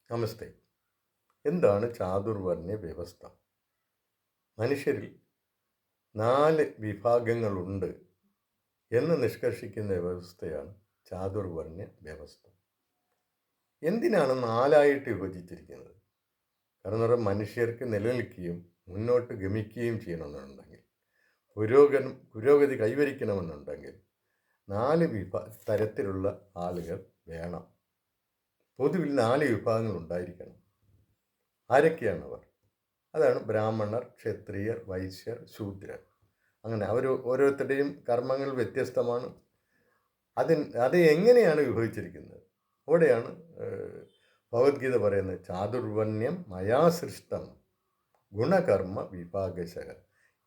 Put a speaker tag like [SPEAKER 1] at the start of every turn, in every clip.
[SPEAKER 1] നമസ്തേ. എന്താണ് ചാതുർവർണ്ണ്യ വ്യവസ്ഥ? മനുഷ്യരിൽ 4 വിഭാഗങ്ങളുണ്ട് എന്ന് നിഷ്കർഷിക്കുന്ന വ്യവസ്ഥയാണ് ചാതുർവർണ്ണ്യ വ്യവസ്ഥ. എന്തിനാണ് 4ആയിട്ട് വിഭജിച്ചിരിക്കുന്നത്? കാരണം മനുഷ്യർക്ക് നിലനിൽക്കുകയും മുന്നോട്ട് ഗമിക്കുകയും ചെയ്യണമെന്നുണ്ടെങ്കിൽ, പുരോഗതി കൈവരിക്കണമെന്നുണ്ടെങ്കിൽ 4 തരത്തിലുള്ള ആളുകൾ വേണം. പൊതുവിൽ 4 വിഭാഗങ്ങൾ ഉണ്ടായിരിക്കണം. ആരൊക്കെയാണവർ? അതാണ് ബ്രാഹ്മണർ, ക്ഷത്രിയർ, വൈശ്യർ, ശൂദ്രർ. അങ്ങനെ ഓരോരുത്തരുടെയും കർമ്മങ്ങൾ വ്യത്യസ്തമാണ്. അത് എങ്ങനെയാണ് വിഭജിച്ചിരിക്കുന്നത്? അവിടെയാണ് ഭഗവത്ഗീത പറയുന്നത്, ചാതുർവർണ്ണ്യം മയാ സൃഷ്ടം ഗുണകർമ്മ വിഭാഗശഃ.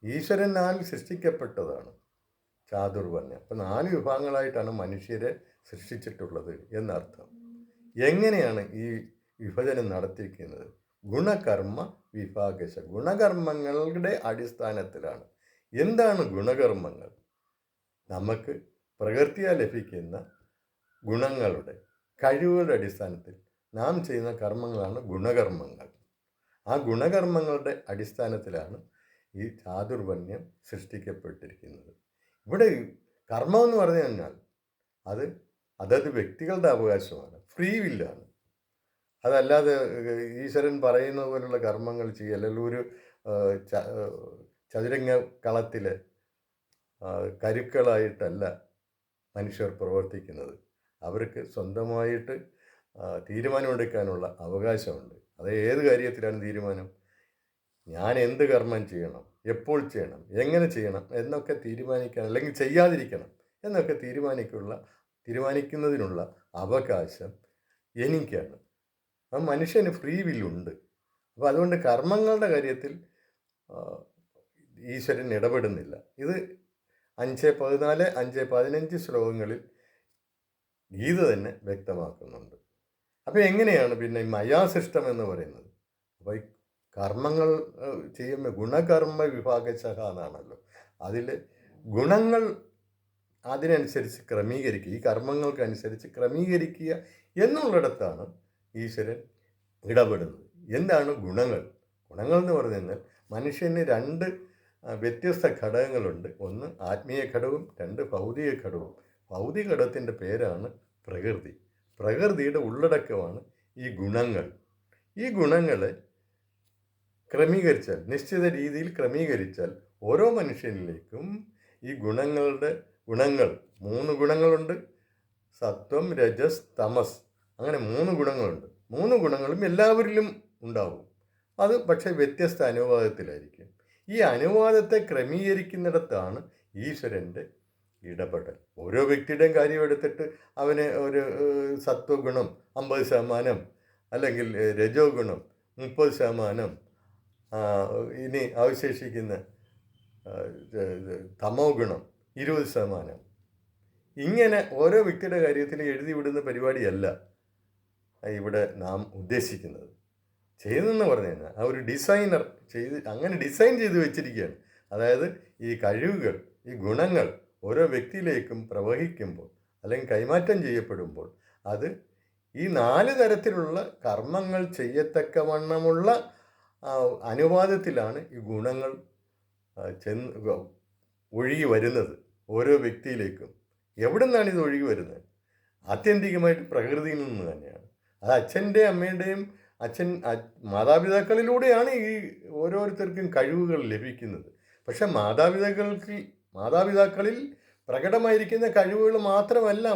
[SPEAKER 1] ഈശ്വരനാൽ സൃഷ്ടിക്കപ്പെട്ടതാണ് ചാതുർവർണ്ണ്യം. അപ്പം 4 വിഭാഗങ്ങളായിട്ടാണ് മനുഷ്യരെ സൃഷ്ടിച്ചിട്ടുള്ളത് എന്നർത്ഥം. എങ്ങനെയാണ് ഈ വിഭജനം നടത്തിയിരിക്കുന്നത്? ഗുണകർമ്മ വിഭാഗശഃ. ഗുണകർമ്മങ്ങളുടെ അടിസ്ഥാനത്തിലാണ്. എന്താണ് ഗുണകർമ്മങ്ങൾ? നമുക്ക് പ്രകൃതിയാൽ ലഭിക്കുന്ന ഗുണങ്ങളുടെ കഴിവുകളുടെ അടിസ്ഥാനത്തിൽ നാം ചെയ്യുന്ന കർമ്മങ്ങളാണ് ഗുണകർമ്മങ്ങൾ. ആ ഗുണകർമ്മങ്ങളുടെ അടിസ്ഥാനത്തിലാണ് ഈ ചാതുർവർണ്ണ്യം സൃഷ്ടിക്കപ്പെട്ടിരിക്കുന്നത്. ഇവിടെ കർമ്മം എന്ന് പറഞ്ഞു കഴിഞ്ഞാൽ അത് അതത് വ്യക്തികളുടെ അവകാശമാണ്, ഫ്രീ വില്ലാണ്. അതല്ലാതെ ഈശ്വരൻ പറയുന്ന പോലുള്ള കർമ്മങ്ങൾ ചെയ്യുക, അല്ലെങ്കിൽ ഒരു ചതുരംഗ കളത്തിൽ കരുക്കളായിട്ടല്ല മനുഷ്യർ പ്രവർത്തിക്കുന്നത്. അവർക്ക് സ്വന്തമായിട്ട് തീരുമാനമെടുക്കാനുള്ള അവകാശമുണ്ട്. അത് ഏത് കാര്യത്തിലാണ് തീരുമാനം? ഞാൻ എന്ത് കർമ്മം ചെയ്യണം, എപ്പോൾ ചെയ്യണം, എങ്ങനെ ചെയ്യണം എന്നൊക്കെ തീരുമാനിക്കാൻ, അല്ലെങ്കിൽ ചെയ്യാതിരിക്കണം എന്നൊക്കെ തീരുമാനിക്കുന്നതിനുള്ള അവകാശം എനിക്കാണ്. ആ മനുഷ്യന് ഫ്രീ വില്ലുണ്ട്. അപ്പോൾ അതുകൊണ്ട് കർമ്മങ്ങളുടെ കാര്യത്തിൽ ഈശ്വരൻ ഇടപെടുന്നില്ല. ഇത് 5:14, 5:15 ശ്ലോകങ്ങളിൽ ഗീത തന്നെ വ്യക്തമാക്കുന്നുണ്ട്. അപ്പോൾ എങ്ങനെയാണ് പിന്നെ മയാസൃഷ്ടം എന്ന് പറയുന്നത്? അപ്പോൾ ഈ കർമ്മങ്ങൾ ചെയ്യുമ്പോൾ ഗുണകർമ്മ വിഭാഗശഃ എന്നാണല്ലോ. അതിൽ ഗുണങ്ങൾ അതിനനുസരിച്ച് ക്രമീകരിക്കുക, ഈ കർമ്മങ്ങൾക്കനുസരിച്ച് ക്രമീകരിക്കുക എന്നുള്ളിടത്താണ് ഈശ്വരൻ ഇടപെടുന്നത്. എന്താണ് ഗുണങ്ങൾ? ഗുണങ്ങൾ എന്ന് പറഞ്ഞു കഴിഞ്ഞാൽ മനുഷ്യന് 2 വ്യത്യസ്ത ഘടകങ്ങളുണ്ട്. ഒന്ന് ആത്മീയ ഘടകവും, 2 ഭൗതിക ഘടകവും. ഭൗതിക ഘടകത്തിൻ്റെ പേരാണ് പ്രകൃതി. പ്രകൃതിയുടെ ഉള്ളടക്കമാണ് ഈ ഗുണങ്ങൾ. ഈ ഗുണങ്ങളെ ക്രമീകരിച്ചാൽ, നിശ്ചിത രീതിയിൽ ക്രമീകരിച്ചാൽ ഓരോ മനുഷ്യനിലേക്കും ഈ ഗുണങ്ങൾ 3 ഗുണങ്ങളുണ്ട്. സത്വം, രജസ്, തമസ്, അങ്ങനെ 3 ഗുണങ്ങളുണ്ട്. 3 ഗുണങ്ങളും എല്ലാവരിലും ഉണ്ടാവും. അത് പക്ഷേ വ്യത്യസ്ത അനുപാതത്തിലായിരിക്കും. ഈ അനുപാതത്തെ ക്രമീകരിക്കുന്നിടത്താണ് ഈശ്വരൻ്റെ ഇടപെടൽ. ഓരോ വ്യക്തിയുടെയും കാര്യം എടുത്തിട്ട് അവന് ഒരു സത്വഗുണം 50%, അല്ലെങ്കിൽ രജോ ഗുണം 30%, ഇനി അവശേഷിക്കുന്ന തമോ ഗുണം 20%, ഇങ്ങനെ ഓരോ വ്യക്തിയുടെ കാര്യത്തിൽ എഴുതി വിടുന്ന പരിപാടിയല്ല ഇവിടെ നാം ഉദ്ദേശിക്കുന്നത്. ചെയ്യുന്നതെന്ന് പറഞ്ഞു കഴിഞ്ഞാൽ ആ ഒരു ഡിസൈനർ അങ്ങനെ ഡിസൈൻ ചെയ്ത് വെച്ചിരിക്കുകയാണ്. അതായത് ഈ കഴിവുകൾ, ഈ ഗുണങ്ങൾ ഓരോ വ്യക്തിയിലേക്കും പ്രവഹിക്കുമ്പോൾ, അല്ലെങ്കിൽ കൈമാറ്റം ചെയ്യപ്പെടുമ്പോൾ, അത് ഈ 4 തരത്തിലുള്ള കർമ്മങ്ങൾ ചെയ്യത്തക്കവണ്ണമുള്ള അനുപാതത്തിലാണ് ഈ ഗുണങ്ങൾ ഒഴുകി വരുന്നത് ഓരോ വ്യക്തിയിലേക്കും. എവിടെ നിന്നാണ് ഇത് ഒഴുകി വരുന്നത്? ആത്യന്തികമായിട്ട് പ്രകൃതിയിൽ നിന്ന് തന്നെയാണ്. അത് അച്ഛൻ്റെയും അമ്മയുടെയും മാതാപിതാക്കളിലൂടെയാണ് ഈ ഓരോരുത്തർക്കും കഴിവുകൾ ലഭിക്കുന്നത്. പക്ഷെ മാതാപിതാക്കളിൽ പ്രകടമായിരിക്കുന്ന കഴിവുകൾ മാത്രമല്ല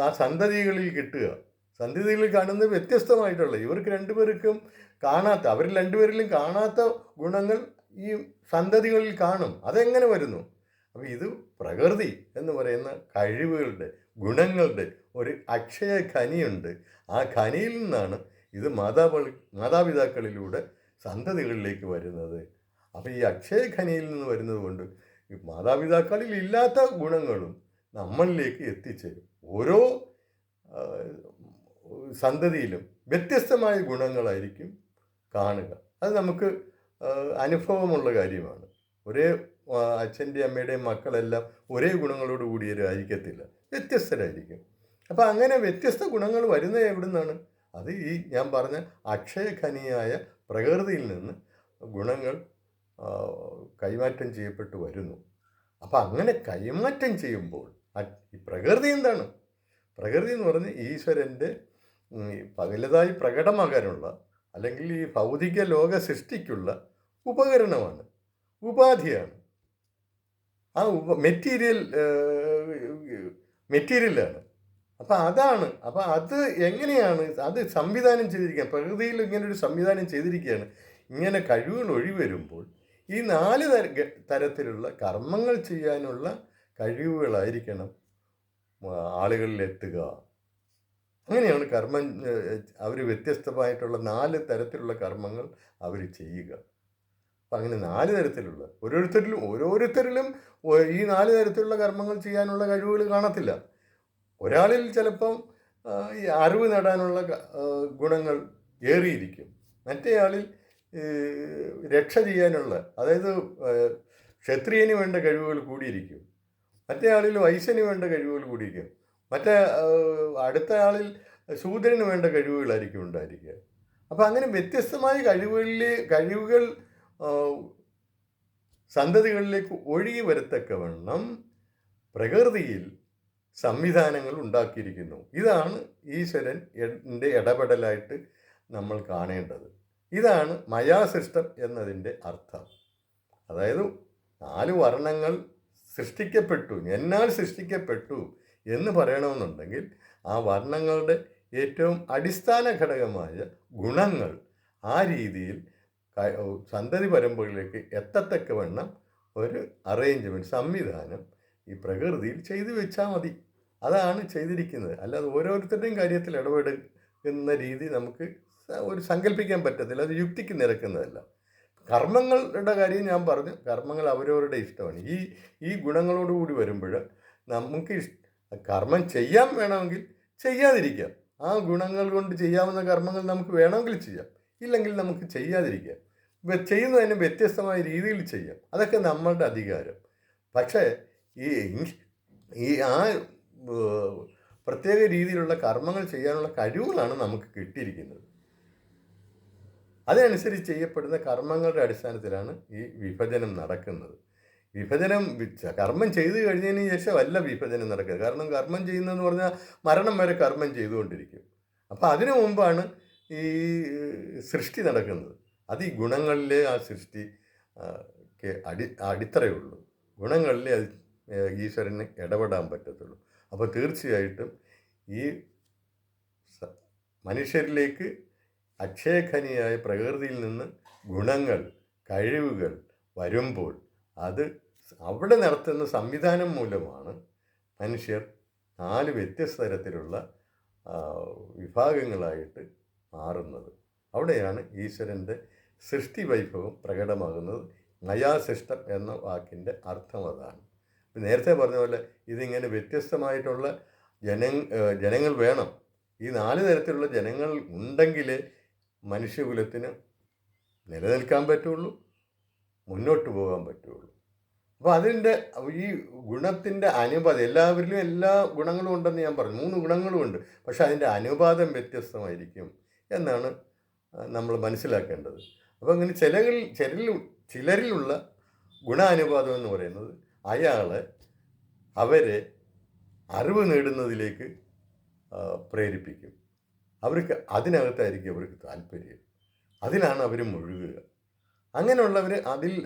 [SPEAKER 1] ആ സന്തതികളിൽ കിട്ടുക. സന്തതികളിൽ കാണുന്നത് വ്യത്യസ്തമായിട്ടുള്ള, ഇവർക്ക് രണ്ടുപേർക്കും അവരിൽ രണ്ടുപേരിലും കാണാത്ത ഗുണങ്ങൾ ഈ സന്തതികളിൽ കാണും. അതെങ്ങനെ വരുന്നു? അപ്പോൾ ഇത് പ്രകൃതി എന്ന് പറയുന്ന കഴിവുകളുടെ, ഗുണങ്ങളുടെ ഒരു അക്ഷയ ഖനിയുണ്ട്. ആ ഖനിയിൽ നിന്നാണ് ഇത് മാതാപിതാക്കളിലൂടെ സന്തതികളിലേക്ക് വരുന്നത്. അപ്പോൾ ഈ അക്ഷയ ഖനിയിൽ നിന്ന് വരുന്നത് കൊണ്ട് ഈ മാതാപിതാക്കളിൽ ഇല്ലാത്ത ഗുണങ്ങളും നമ്മളിലേക്ക് എത്തിച്ചേരും. ഓരോ സന്തതിയിലും വ്യത്യസ്തമായ ഗുണങ്ങളായിരിക്കും കാണുക. അത് നമുക്ക് അനുഭവമുള്ള കാര്യമാണ്. ഒരേ അച്ഛൻ്റെയും അമ്മയുടെയും മക്കളെല്ലാം ഒരേ ഗുണങ്ങളോട് കൂടിയവരായിരിക്കത്തില്ല, വ്യത്യസ്തരായിരിക്കും. അപ്പോൾ അങ്ങനെ വ്യത്യസ്ത ഗുണങ്ങൾ വരുന്നത് എവിടെ നിന്നാണ്? അത് ഈ ഞാൻ പറഞ്ഞ അക്ഷയഖനിയായ പ്രകൃതിയിൽ നിന്ന് ഗുണങ്ങൾ കൈമാറ്റം ചെയ്യപ്പെട്ടു വരുന്നു. അപ്പം അങ്ങനെ കൈമാറ്റം ചെയ്യുമ്പോൾ ഈ പ്രകൃതി എന്താണ്? പ്രകൃതി എന്ന് പറഞ്ഞ് ഈശ്വരൻ്റെ വലുതായി പ്രകടമാകാനുള്ള അല്ലെങ്കിൽ ഈ ഭൗതിക ലോക സൃഷ്ടിക്കുള്ള ഉപകരണമാണ്, ഉപാധിയാണ്. ആ മെറ്റീരിയലാണ്. അപ്പം അതാണ്. അപ്പം അത് എങ്ങനെയാണ് അത് സംവിധാനം ചെയ്തിരിക്കുക? പ്രകൃതിയിൽ ഇങ്ങനൊരു സംവിധാനം ചെയ്തിരിക്കുകയാണ്. ഇങ്ങനെ കഴിവുകൾ ഒഴിവരുമ്പോൾ ഈ 4 തരത്തിലുള്ള കർമ്മങ്ങൾ ചെയ്യാനുള്ള കഴിവുകളായിരിക്കണം ആളുകളിലെത്തുക. അങ്ങനെയാണ് കർമ്മം അവർ വ്യത്യസ്തമായിട്ടുള്ള 4 തരത്തിലുള്ള കർമ്മങ്ങൾ അവർ ചെയ്യുക. അപ്പം അങ്ങനെ 4 തരത്തിലുള്ള ഓരോരുത്തരിലും ഈ 4 തരത്തിലുള്ള കർമ്മങ്ങൾ ചെയ്യാനുള്ള കഴിവുകൾ കാണത്തില്ല. ഒരാളിൽ ചിലപ്പം ഈ അറിവ് നേടാനുള്ള ഗുണങ്ങൾ ഏറിയിരിക്കും. മറ്റേയാളിൽ രക്ഷ ചെയ്യാനുള്ള, അതായത് ക്ഷത്രിയന് വേണ്ട കഴിവുകൾ കൂടിയിരിക്കും. മറ്റേ ആളിൽ വൈശ്യന് വേണ്ട കഴിവുകൾ കൂടിയിരിക്കും. അടുത്ത ആളിൽ ശൂദ്രന് വേണ്ട കഴിവുകളായിരിക്കും ഉണ്ടായിരിക്കുക. അപ്പം അങ്ങനെ വ്യത്യസ്തമായ കഴിവുകൾ സന്തതികളിലേക്ക് ഒഴുകി വരത്തക്കവണ്ണം പ്രകൃതിയിൽ സംവിധാനങ്ങൾ ഉണ്ടാക്കിയിരിക്കുന്നു. ഇതാണ് ഈശ്വരൻ്റെ ഇടപെടലായിട്ട് നമ്മൾ കാണേണ്ടത്. ഇതാണ് മയാസൃഷ്ടം എന്നതിൻ്റെ അർത്ഥം. അതായത് 4 വർണ്ണങ്ങൾ എന്നാൽ സൃഷ്ടിക്കപ്പെട്ടു എന്ന് പറയണമെന്നുണ്ടെങ്കിൽ ആ വർണ്ണങ്ങളുടെ ഏറ്റവും അടിസ്ഥാന ഘടകമായ ഗുണങ്ങൾ ആ രീതിയിൽ സന്തതി പരമ്പരയിലേക്ക് എത്തത്തക്കവണ്ണം ഒരു അറേഞ്ച്മെൻറ്റ്, സംവിധാനം ഈ പ്രകൃതിയിൽ ചെയ്തു വെച്ചാൽ മതി. അതാണ് ചെയ്തിരിക്കുന്നത്. അല്ലാതെ ഓരോരുത്തരുടെയും കാര്യത്തിൽ ഇടപെടുന്ന രീതി നമുക്ക് ഒരു സങ്കല്പിക്കാൻ പറ്റത്തില്ല. അത് യുക്തിക്ക് നിരക്കുന്നതല്ല. കർമ്മങ്ങളുടെ കാര്യം ഞാൻ പറഞ്ഞു. കർമ്മങ്ങൾ അവരവരുടെ ഇഷ്ടമാണ്. ഈ ഗുണങ്ങളോടുകൂടി വരുമ്പോൾ നമുക്ക് കർമ്മം ചെയ്യാൻ വേണമെങ്കിൽ ചെയ്യാതിരിക്കാം. ആ ഗുണങ്ങൾ കൊണ്ട് ചെയ്യാവുന്ന കർമ്മങ്ങൾ നമുക്ക് വേണമെങ്കിൽ ചെയ്യാം, ഇല്ലെങ്കിൽ നമുക്ക് ചെയ്യാതിരിക്കാം. ചെയ്യുന്നതിന് വ്യത്യസ്തമായ രീതിയിൽ ചെയ്യാം. അതൊക്കെ നമ്മളുടെ അധികാരം. പക്ഷേ ഈ പ്രത്യേക രീതിയിലുള്ള കർമ്മങ്ങൾ ചെയ്യാനുള്ള കഴിവുകളാണ് നമുക്ക് കിട്ടിയിരിക്കുന്നത്. അതനുസരിച്ച് ചെയ്യപ്പെടുന്ന കർമ്മങ്ങളുടെ അടിസ്ഥാനത്തിലാണ് ഈ വിഭജനം നടക്കുന്നത്. കർമ്മം ചെയ്തു കഴിഞ്ഞതിന് ശേഷമല്ല വിഭജനം നടക്കുക. കാരണം കർമ്മം ചെയ്യുന്നതെന്ന് പറഞ്ഞാൽ മരണം വരെ കർമ്മം ചെയ്തുകൊണ്ടിരിക്കും. അപ്പം അതിനു മുമ്പാണ് ഈ സൃഷ്ടി നടക്കുന്നത്. അത് ഈ ഗുണങ്ങളിലെ ആ സൃഷ്ടി അടിത്തറയുള്ളൂ. ഗുണങ്ങളിലെ അത് ഈശ്വരന് ഇടപെടാൻ പറ്റത്തുള്ളൂ. അപ്പോൾ തീർച്ചയായിട്ടും ഈ മനുഷ്യരിലേക്ക് അക്ഷയഖനിയായ പ്രകൃതിയിൽ നിന്ന് ഗുണങ്ങൾ, കഴിവുകൾ വരുമ്പോൾ അത് അവിടെ നടത്തുന്ന സംവിധാനം മൂലമാണ് മനുഷ്യർ 4 വ്യത്യസ്ത തരത്തിലുള്ള വിഭാഗങ്ങളായിട്ട് മാറുന്നത്. അവിടെയാണ് ഈശ്വരൻ്റെ സൃഷ്ടി വൈഭവം പ്രകടമാകുന്നത്. മയാസൃഷ്ടം എന്ന വാക്കിൻ്റെ അർത്ഥം അതാണ്. നേരത്തെ പറഞ്ഞ പോലെ ഇതിങ്ങനെ വ്യത്യസ്തമായിട്ടുള്ള ജനങ്ങൾ വേണം. ഈ 4 തരത്തിലുള്ള ജനങ്ങൾ ഉണ്ടെങ്കിലേ മനുഷ്യകുലത്തിന് നിലനിൽക്കാൻ പറ്റുള്ളൂ, മുന്നോട്ട് പോകാൻ പറ്റുള്ളൂ. അപ്പോൾ അതിൻ്റെ ഈ ഗുണത്തിൻ്റെ അനുപാതം, എല്ലാവരിലും എല്ലാ ഗുണങ്ങളും ഉണ്ടെന്ന് ഞാൻ പറഞ്ഞു. 3 ഗുണങ്ങളും ഉണ്ട്. പക്ഷെ അതിൻ്റെ അനുപാതം വ്യത്യസ്തമായിരിക്കും എന്നാണ് നമ്മൾ മനസ്സിലാക്കേണ്ടത്. അപ്പോൾ അങ്ങനെ ചിലരിലുള്ള ഗുണാനുപാതം എന്ന് പറയുന്നത് അവരെ അറിവ് നേടുന്നതിലേക്ക് പ്രേരിപ്പിക്കും. അതിനകത്തായിരിക്കും അവർക്ക് താല്പര്യം. അതിലാണ് അവർ മുഴുകുക. അങ്ങനെയുള്ളവർ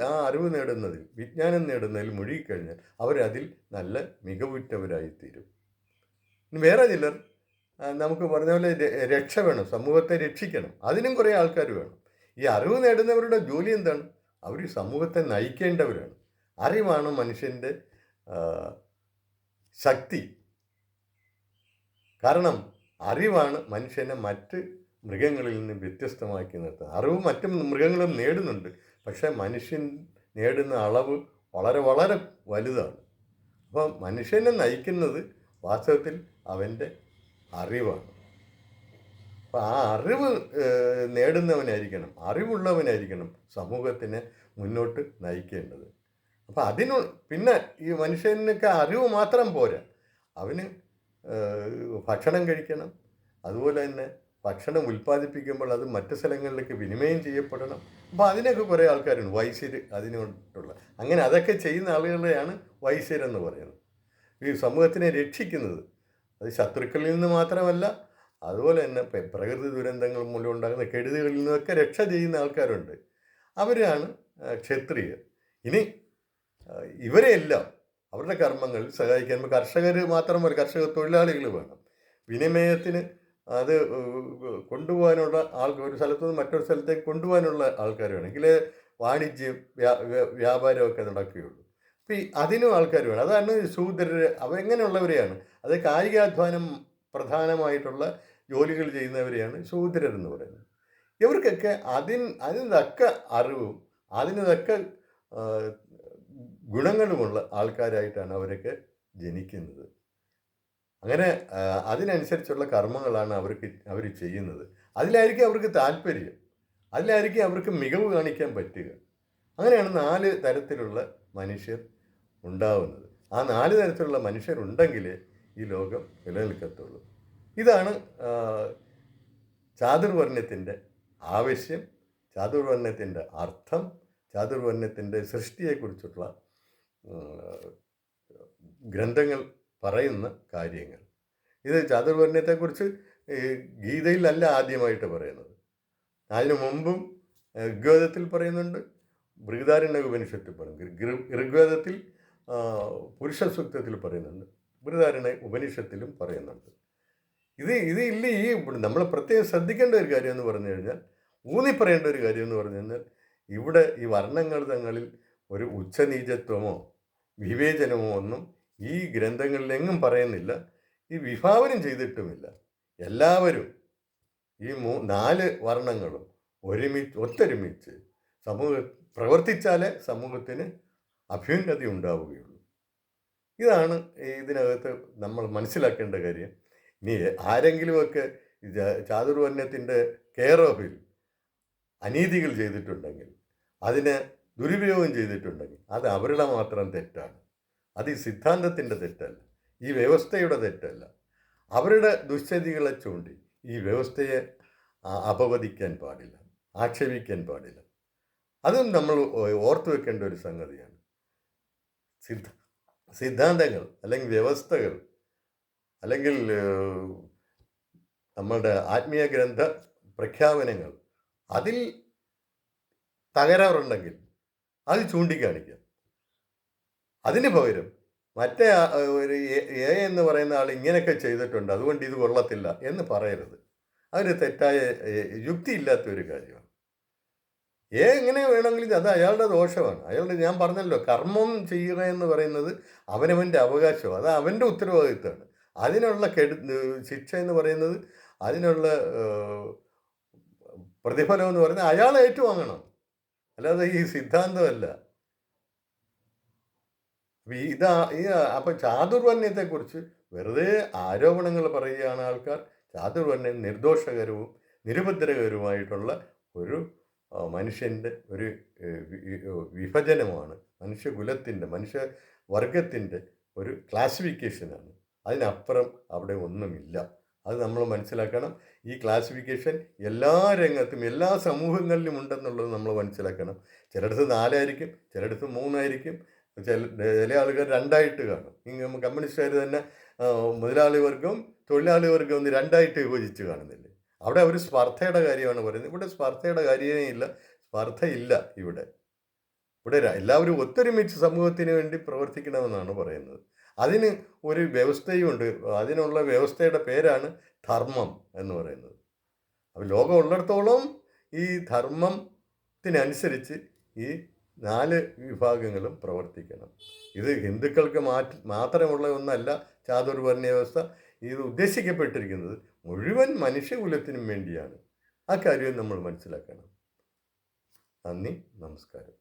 [SPEAKER 1] ആ അറിവ് നേടുന്നതിൽ, വിജ്ഞാനം നേടുന്നതിൽ മുഴുകിക്കഴിഞ്ഞാൽ അവരതിൽ നല്ല മികവുറ്റവരായിത്തീരും. വേറെ ചിലർ നമുക്ക് പറഞ്ഞ പോലെ രക്ഷ വേണം, സമൂഹത്തെ രക്ഷിക്കണം. അതിനും കുറേ ആൾക്കാർ വേണം. ഈ അറിവ് നേടുന്നവരുടെ ജോലി എന്താണ്? അവർ സമൂഹത്തെ നയിക്കേണ്ടവരാണ്. അറിവാണ് മനുഷ്യൻ്റെ ശക്തി. കാരണം അറിവാണ് മനുഷ്യനെ മറ്റ് മൃഗങ്ങളിൽ നിന്ന് വ്യത്യസ്തമാക്കി നിർത്തുന്നത്. അറിവ് മറ്റ് മൃഗങ്ങളും നേടുന്നുണ്ട്. പക്ഷേ മനുഷ്യൻ നേടുന്ന അളവ് വളരെ വളരെ വലുതാണ്. അപ്പം മനുഷ്യനെ നയിക്കുന്നത് വാസ്തവത്തിൽ അവൻ്റെ അറിവാണ്. അപ്പം ആ അറിവ് നേടുന്നവനായിരിക്കണം, അറിവുള്ളവനായിരിക്കണം സമൂഹത്തിനെ മുന്നോട്ട് നയിക്കേണ്ടത്. അപ്പം പിന്നെ ഈ മനുഷ്യനൊക്കെ അറിവ് മാത്രം പോരാ. അവന് ഭക്ഷണം കഴിക്കണം, അതുപോലെ തന്നെ ഭക്ഷണം ഉൽപ്പാദിപ്പിക്കുമ്പോൾ അത് മറ്റ് സ്ഥലങ്ങളിലേക്ക് വിനിമയം ചെയ്യപ്പെടണം. അപ്പോൾ അതിനൊക്കെ കുറേ ആൾക്കാരുണ്ട് വൈശ്യർ അതിനോട്ടുള്ള. അങ്ങനെ അതൊക്കെ ചെയ്യുന്ന ആളുകളെയാണ് വൈശ്യരെന്ന് പറയുന്നത്. ഈ സമൂഹത്തിനെ രക്ഷിക്കുന്നത് അത് ശത്രുക്കളിൽ നിന്ന് മാത്രമല്ല, അതുപോലെ തന്നെ പ്രകൃതി ദുരന്തങ്ങൾ മൂലം ഉണ്ടാകുന്ന കെടുതികളിൽ നിന്നൊക്കെ രക്ഷ ചെയ്യുന്ന ആൾക്കാരുണ്ട്. അവരാണ് ക്ഷത്രിയർ. ഇനി ഇവരെയെല്ലാം അവരുടെ കർമ്മങ്ങളിൽ സഹായിക്കാൻ കർഷകർ മാത്രമല്ല, കർഷക തൊഴിലാളികൾ വേണം. വിനിമയത്തിന് അത് കൊണ്ടുപോകാനുള്ള ഒരു സ്ഥലത്തു നിന്ന് മറ്റൊരു സ്ഥലത്തേക്ക് കൊണ്ടുപോകാനുള്ള ആൾക്കാർ വേണം. എങ്കിലേ വാണിജ്യം വ്യാപാരമൊക്കെ നടക്കുകയുള്ളൂ. അപ്പം അതിനും ആൾക്കാർ വേണം. അതാണ് ശൂദ്രർ. എങ്ങനെയുള്ളവരെയാണ്? അത് കായികാധ്വാനം പ്രധാനമായിട്ടുള്ള ജോലികൾ ചെയ്യുന്നവരെയാണ് ശൂദ്രരെന്ന് പറയുന്നത്. ഇവർക്കൊക്കെ അതിന് തക്ക അറിവും അതിന് തക്ക ഗുണങ്ങളുമുള്ള ആൾക്കാരായിട്ടാണ് അവരൊക്കെ ജനിക്കുന്നത്. അങ്ങനെ അതിനനുസരിച്ചുള്ള കർമ്മങ്ങളാണ് അവർ ചെയ്യുന്നത്. അതിലായിരിക്കും അവർക്ക് താല്പര്യം, അതിലായിരിക്കും അവർക്ക് മികവ് കാണിക്കാൻ പറ്റുക. അങ്ങനെയാണ് 4 തരത്തിലുള്ള മനുഷ്യർ ഉണ്ടാവുന്നത്. ആ 4 തരത്തിലുള്ള മനുഷ്യരുണ്ടെങ്കിലേ ഈ ലോകം നിലനിൽക്കത്തുള്ളൂ. ഇതാണ് ചാതുർവർണ്ണ്യത്തിൻ്റെ ആവശ്യം, ചാതുർവർണ്ണ്യത്തിൻ്റെ അർത്ഥം, ചാതുർവർണ്ണ്യത്തിൻ്റെ സൃഷ്ടിയെക്കുറിച്ചുള്ള ഗ്രന്ഥങ്ങൾ പറയുന്ന കാര്യങ്ങൾ. ഇത് ചാതുർവർണ്ണ്യത്തെക്കുറിച്ച് ഗീതയിലല്ല ആദ്യമായിട്ട് പറയുന്നത്. അതിനു മുമ്പും ഋഗ്വേദത്തിൽ പറയുന്നുണ്ട്, ബൃഹദാരണ്യക ഉപനിഷത്തിൽ പറയുന്നുണ്ട്, ഋഗ്വേദത്തിൽ പുരുഷ സൂക്തത്തിൽ പറയുന്നുണ്ട്, ബൃഹദാരണ്യ ഉപനിഷത്തിലും പറയുന്നുണ്ട്. ഇതില്ല. നമ്മൾ പ്രത്യേകം ശ്രദ്ധിക്കേണ്ട ഒരു കാര്യം എന്ന് പറഞ്ഞു കഴിഞ്ഞാൽ, ഊന്നിപ്പറയേണ്ട ഒരു കാര്യം എന്ന് പറഞ്ഞു കഴിഞ്ഞാൽ, ഇവിടെ ഈ വർണ്ണങ്ങൾ തങ്ങളിൽ ഒരു ഉച്ചനീചത്വമോ വിവേചനമോ ഒന്നും ഈ ഗ്രന്ഥങ്ങളിലെങ്ങും പറയുന്നില്ല. ഈ വിഭാവനം ചെയ്തിട്ടുമില്ല. എല്ലാവരും ഈ 4 വർണ്ണങ്ങളും ഒത്തൊരുമിച്ച് പ്രവർത്തിച്ചാലേ സമൂഹത്തിന് അഭ്യുന്നതി ഉണ്ടാവുകയുള്ളൂ. ഇതാണ് ഇതിനകത്ത് നമ്മൾ മനസ്സിലാക്കേണ്ട കാര്യം. ഇനി ആരെങ്കിലുമൊക്കെ ചാതുർവർണ്ണ്യത്തിൻ്റെ കെയർ ഓഫിൽ അനീതികൾ ചെയ്തിട്ടുണ്ടെങ്കിൽ, അതിനെ ദുരുപയോഗം ചെയ്തിട്ടുണ്ടെങ്കിൽ, അത് അവരുടെ മാത്രം തെറ്റാണ്. അത് ഈ സിദ്ധാന്തത്തിൻ്റെ തെറ്റല്ല, ഈ വ്യവസ്ഥയുടെ തെറ്റല്ല. അവരുടെ ദുശ്ചതികളെ ചൂണ്ടി ഈ വ്യവസ്ഥയെ അപവദിക്കാൻ പാടില്ല, ആക്ഷേപിക്കാൻ പാടില്ല. അതും നമ്മൾ ഓർത്തു വെക്കേണ്ട ഒരു സംഗതിയാണ്. സിദ്ധാന്തങ്ങൾ അല്ലെങ്കിൽ വ്യവസ്ഥകൾ അല്ലെങ്കിൽ നമ്മളുടെ ആത്മീയ ഗ്രന്ഥ പ്രഖ്യാപനങ്ങൾ അതിൽ തകരാറുണ്ടെങ്കിൽ അത് ചൂണ്ടിക്കാണിക്കുക. അതിന് പകരം മറ്റേ ഒരു എന്ന് പറയുന്ന ആൾ ഇങ്ങനെയൊക്കെ ചെയ്തിട്ടുണ്ട്, അതുകൊണ്ട് ഇത് കൊള്ളത്തില്ല എന്ന് പറയരുത്. അതൊരു തെറ്റായ യുക്തിയില്ലാത്ത ഒരു കാര്യമാണ്. എങ്ങനെ വേണമെങ്കിലും അത് അയാളുടെ ദോഷമാണ്. ഞാൻ പറഞ്ഞല്ലോ, കർമ്മം ചെയ്യുക എന്ന് പറയുന്നത് അവനവൻ്റെ അവകാശമാണ്, അത് അവൻ്റെ ഉത്തരവാദിത്തമാണ്. അതിനുള്ള ശിക്ഷ എന്ന് പറയുന്നത്, അതിനുള്ള പ്രതിഫലം എന്ന് പറയുന്നത് അയാൾ ഏറ്റുവാങ്ങണം, അല്ലാതെ ഈ സിദ്ധാന്തമല്ല. അപ്പം ചാതുർവർണ്ണ്യത്തെക്കുറിച്ച് വെറുതെ ആരോപണങ്ങൾ പറയുകയാണ് ആൾക്കാർ. ചാതുർവർണ്ണ്യം നിർദോഷകരവും നിരുപദ്രവകരവുമായിട്ടുള്ള ഒരു മനുഷ്യൻ്റെ ഒരു വിഭജനമാണ്, മനുഷ്യകുലത്തിൻ്റെ മനുഷ്യവർഗത്തിൻ്റെ ഒരു ക്ലാസിഫിക്കേഷനാണ്. അതിനപ്പുറം അവിടെ ഒന്നുമില്ല. അത് നമ്മൾ മനസ്സിലാക്കണം. ഈ ക്ലാസിഫിക്കേഷൻ എല്ലാ രംഗത്തും എല്ലാ സമൂഹങ്ങളിലും ഉണ്ടെന്നുള്ളത് നമ്മൾ മനസ്സിലാക്കണം. ചിലയിടത്ത് 4 ആയിരിക്കും, ചിലയിടത്ത് 3 ആയിരിക്കും, ചില ആളുകൾ 2 ആയിട്ട് കാണും. കമ്മ്യൂണിസ്റ്റുകാർ തന്നെ മുതലാളി വർഗവും തൊഴിലാളി വർഗവും ഒന്ന് 2 ആയിട്ട് വിഭജിച്ച് കാണുന്നില്ലേ? അവിടെ ഒരു സ്പർദ്ധയുടെ കാര്യമാണ് പറയുന്നത്. ഇവിടെ സ്പർദ്ധയുടെ കാര്യമേ ഇല്ല, സ്പർദ്ധയില്ല. ഇവിടെ എല്ലാവരും ഒത്തൊരുമിച്ച് സമൂഹത്തിന് വേണ്ടി പ്രവർത്തിക്കണമെന്നാണ് പറയുന്നത്. അതിന് ഒരു വ്യവസ്ഥയുമുണ്ട്. അതിനുള്ള വ്യവസ്ഥയുടെ പേരാണ് ധർമ്മം എന്ന് പറയുന്നത്. അപ്പോൾ ലോകം ഉള്ളിടത്തോളം ഈ ധർമ്മത്തിനനുസരിച്ച് ഈ 4 വിഭാഗങ്ങളും പ്രവർത്തിക്കണം. ഇത് ഹിന്ദുക്കൾക്ക് മാത്രമുള്ള ഒന്നല്ല ചാതുർവർണ്ണ്യ വ്യവസ്ഥ. ഇത് ഉദ്ദേശിക്കപ്പെട്ടിരിക്കുന്നത് മുഴുവൻ മനുഷ്യകുലത്തിനും വേണ്ടിയാണ്. ആ കാര്യം നമ്മൾ മനസ്സിലാക്കണം. നന്ദി, നമസ്കാരം.